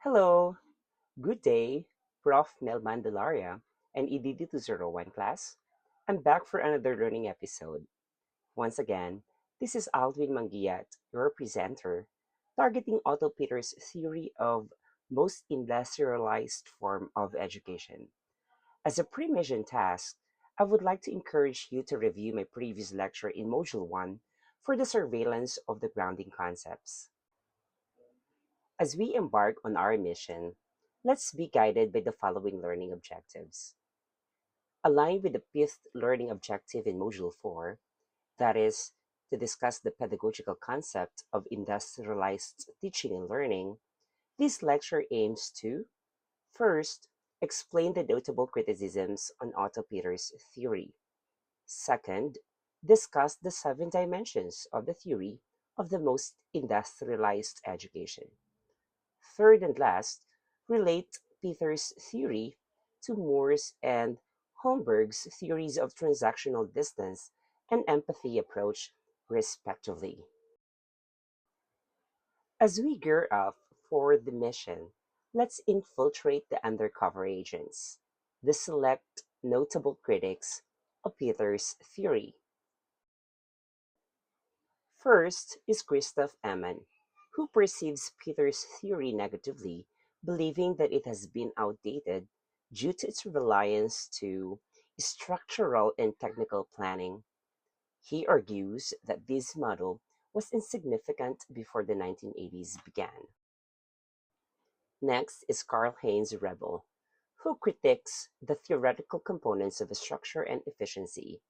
Hello, good day, Prof. Mel Mandalaria and EDD201 class. I'm back for another learning episode. Once again, this is Alvin Mangiat, your presenter, targeting Otto Peters' theory of most industrialized form of education. As a pre-mission task, I would like to encourage you to review my previous lecture in Module 1 for the surveillance of the grounding concepts. As we embark on our mission, let's be guided by the following learning objectives. Aligned with the fifth learning objective in Module 4, that is, to discuss the pedagogical concept of industrialized teaching and learning, this lecture aims to first, explain the notable criticisms on Otto Peters' theory. Second, discuss the seven dimensions of the theory of the most industrialized education. Third and last, relate Peters' theory to Moore's and Holmberg's theories of transactional distance and empathy approach, respectively. As we gear up for the mission, let's infiltrate the undercover agents, the select notable critics of Peters' theory. First is Christoph Amann, who perceives Peters' theory negatively, believing that it has been outdated due to its reliance to structural and technical planning. He argues that this model was insignificant before the 1980s began. Next is Karl-Heinz Rebel, who critiques the theoretical components of structure and efficiency,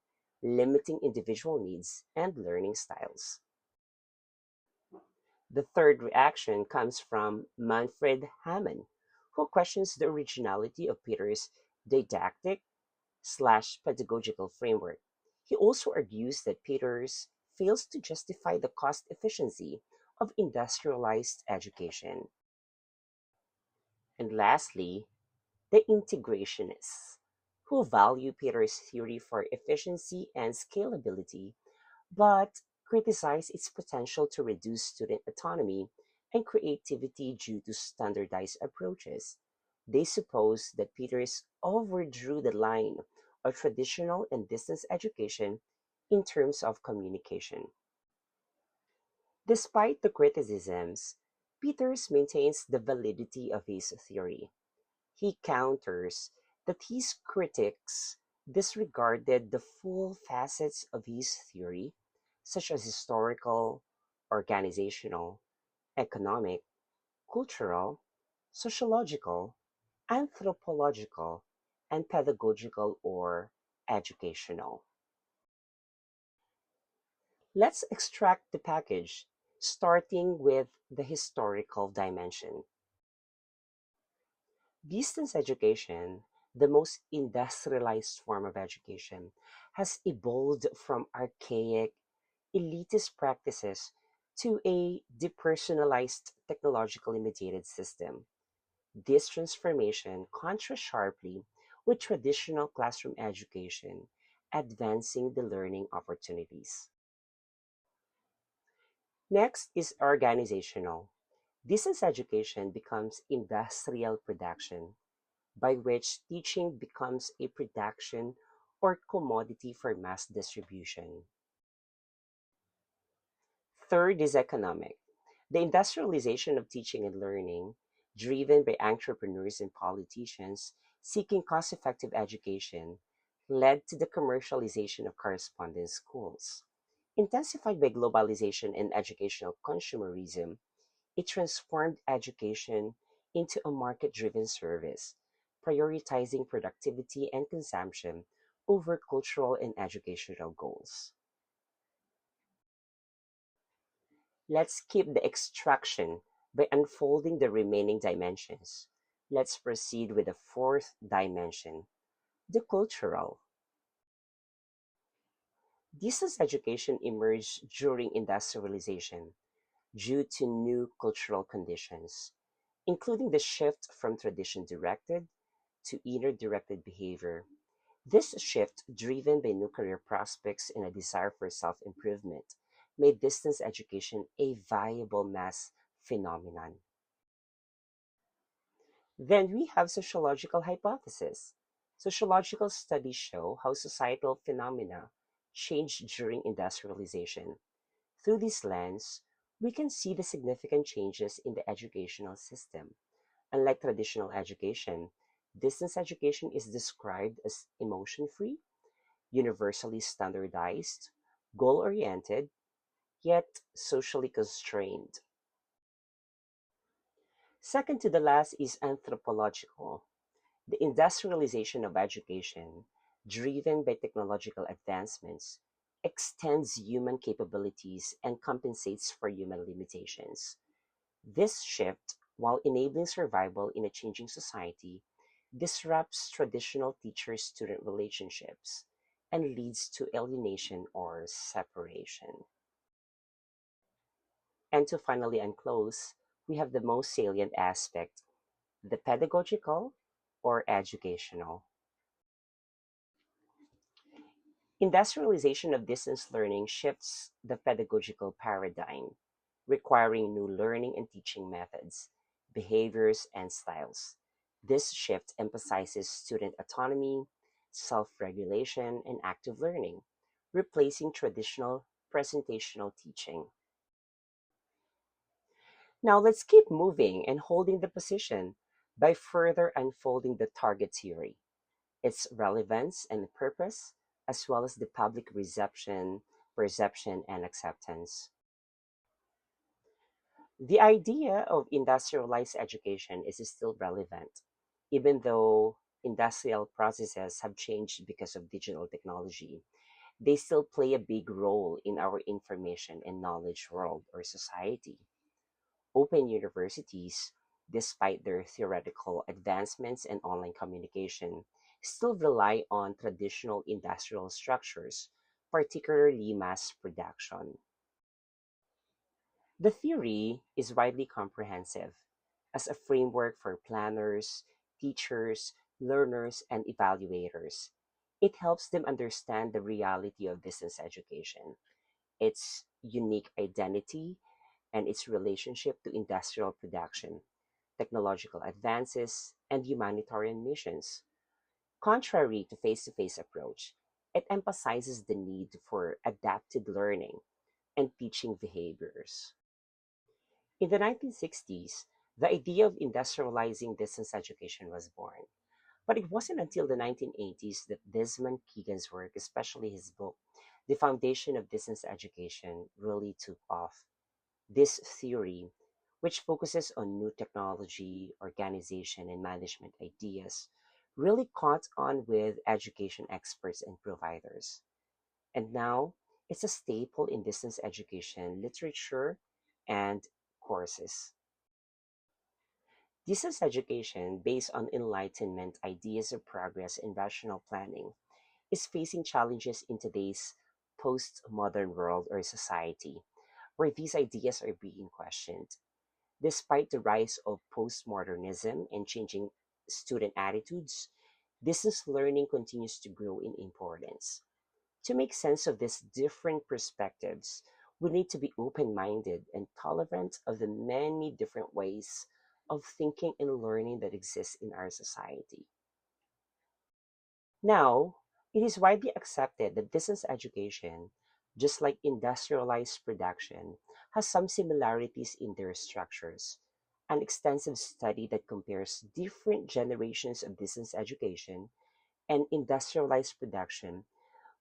limiting individual needs and learning styles. The third reaction comes from Manfred Hamann, who questions the originality of Peter's didactic/pedagogical framework. He also argues that Peters fails to justify the cost efficiency of industrialized education. And lastly, the integrationists, who value Peters' theory for efficiency and scalability, but criticize its potential to reduce student autonomy and creativity due to standardized approaches. They suppose that Peters overdrew the line of traditional and distance education in terms of communication. Despite the criticisms, Peters maintains the validity of his theory. He counters that his critics disregarded the full facets of his theory, such as historical, organizational, economic, cultural, sociological, anthropological, and pedagogical or educational. Let's extract the package, starting with the historical dimension. Distance education, the most industrialized form of education, has evolved from archaic, elitist practices to a depersonalized, technologically mediated system. This transformation contrasts sharply with traditional classroom education, advancing the learning opportunities. Next is organizational. Distance education becomes industrial production, by which teaching becomes a production or commodity for mass distribution. Third is economic. The industrialization of teaching and learning, driven by entrepreneurs and politicians seeking cost effective education, led to the commercialization of correspondence schools. Intensified by globalization and educational consumerism, it transformed education into a market driven service, prioritizing productivity and consumption over cultural and educational goals. Let's keep the extraction by unfolding the remaining dimensions. Let's proceed with the fourth dimension, the cultural. Distance education emerged during industrialization due to new cultural conditions, including the shift from tradition directed to inner directed behavior. This shift, driven by new career prospects and a desire for self improvement, made distance education a viable mass phenomenon. Then we have sociological hypothesis. Sociological studies show how societal phenomena change during industrialization. Through this lens, we can see the significant changes in the educational system. Unlike traditional education, distance education is described as emotion free, universally standardized, goal oriented, yet socially constrained. Second to the last is anthropological. The industrialization of education, driven by technological advancements, extends human capabilities and compensates for human limitations. This shift, while enabling survival in a changing society, disrupts traditional teacher student relationships and leads to alienation or separation. And to finally unclose, we have the most salient aspect, the pedagogical or educational. Industrialization of distance learning shifts the pedagogical paradigm, requiring new learning and teaching methods, behaviors, and styles. This shift emphasizes student autonomy, self regulation, and active learning, replacing traditional presentational teaching. Now let's keep moving and holding the position by further unfolding the target theory, its relevance and purpose, as well as the public reception, perception, and acceptance. The idea of industrialized education is still relevant, even though industrial processes have changed because of digital technology. They still play a big role in our information and knowledge world or society. Open universities, despite their theoretical advancements and online communication, still rely on traditional industrial structures, particularly mass production. The theory is widely comprehensive as a framework for planners, teachers, learners, and evaluators. It helps them understand the reality of distance education, its unique identity, and its relationship to industrial production, technological advances, and humanitarian missions. Contrary to face-to-face approach, it emphasizes the need for adapted learning and teaching behaviors. In the 1960s, the idea of industrializing distance education was born. But it wasn't until the 1980s that Desmond Keegan's work, especially his book, The Foundation of Distance Education, really took off. This theory, which focuses on new technology, organization, and management ideas, really caught on with education experts and providers. And now it's a staple in distance education literature and courses. Distance education, based on Enlightenment ideas of progress and rational planning, is facing challenges in today's postmodern world or society, where these ideas are being questioned. Despite the rise of postmodernism and changing student attitudes, distance learning continues to grow in importance. To make sense of these different perspectives, we need to be open minded and tolerant of the many different ways of thinking and learning that exist in our society. Now, it is widely accepted that distance education, just like industrialized production, has some similarities in their structures. An extensive study that compares different generations of distance education and industrialized production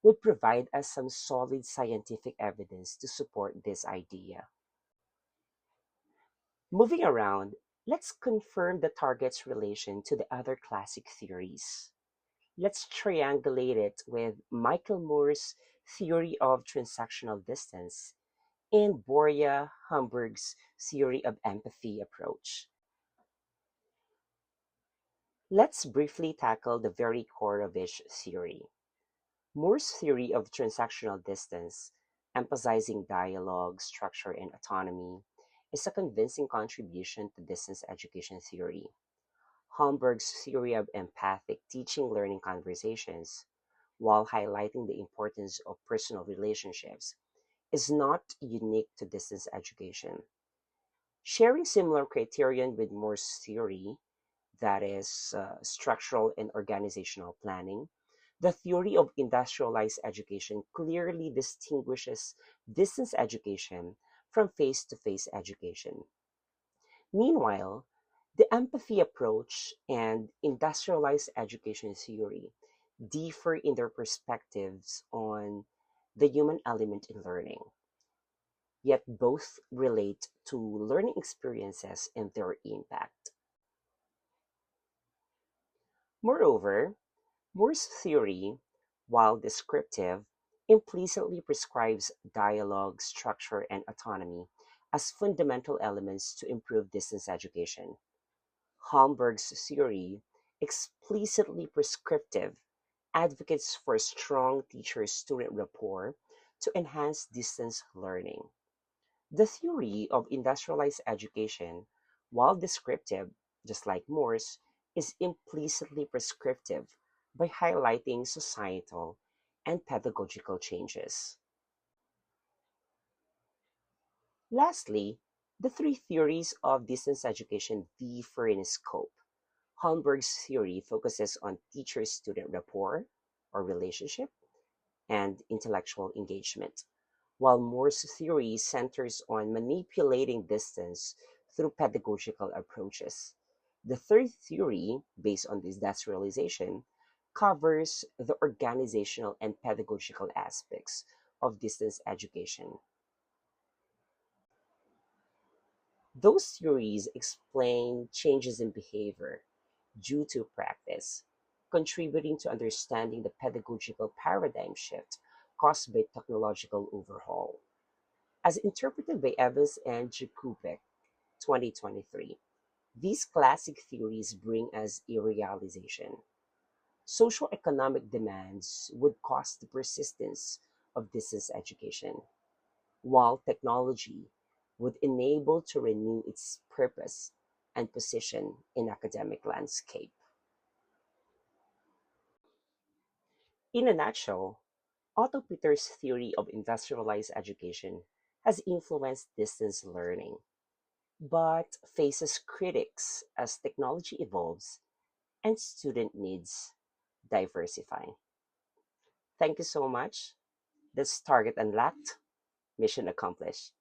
would provide us some solid scientific evidence to support this idea. Moving around, let's confirm the target's relation to the other classic theories. Let's triangulate it with Michael Moore's theory of transactional distance and Borja Hamburg's theory of empathy approach. Let's briefly tackle the very core of each theory. Moore's theory of transactional distance, emphasizing dialogue, structure, and autonomy, is a convincing contribution to distance education theory. Hamburg's theory of empathic teaching learning conversations, while highlighting the importance of personal relationships, is not unique to distance education. Sharing similar criterion with Moore's theory, that is structural and organizational planning, the theory of industrialized education clearly distinguishes distance education from face to face education. Meanwhile, the empathy approach and industrialized education theory differ in their perspectives on the human element in learning, yet both relate to learning experiences and their impact. Moreover, Moore's theory, while descriptive, implicitly prescribes dialogue, structure, and autonomy as fundamental elements to improve distance education. Holmberg's theory, explicitly prescriptive, advocates for strong teacher student rapport to enhance distance learning. The theory of industrialized education, while descriptive, just like Moore's, is implicitly prescriptive by highlighting societal and pedagogical changes. Lastly, the three theories of distance education differ in scope. Holmberg's theory focuses on teacher student rapport or relationship and intellectual engagement, while Moore's theory centers on manipulating distance through pedagogical approaches. The third theory, based on this industrialization, covers the organizational and pedagogical aspects of distance education. Those theories explain changes in behavior due to practice, contributing to understanding the pedagogical paradigm shift caused by technological overhaul. As interpreted by Evans and Jakubek, 2023, these classic theories bring us a realization. Social economic demands would cause the persistence of distance education, while technology would enable to renew its purpose and position in academic landscape. In a nutshell, Otto Peters' theory of industrialized education has influenced distance learning, but faces critics as technology evolves and student needs diversify. Thank you so much. That's target unlocked, mission accomplished.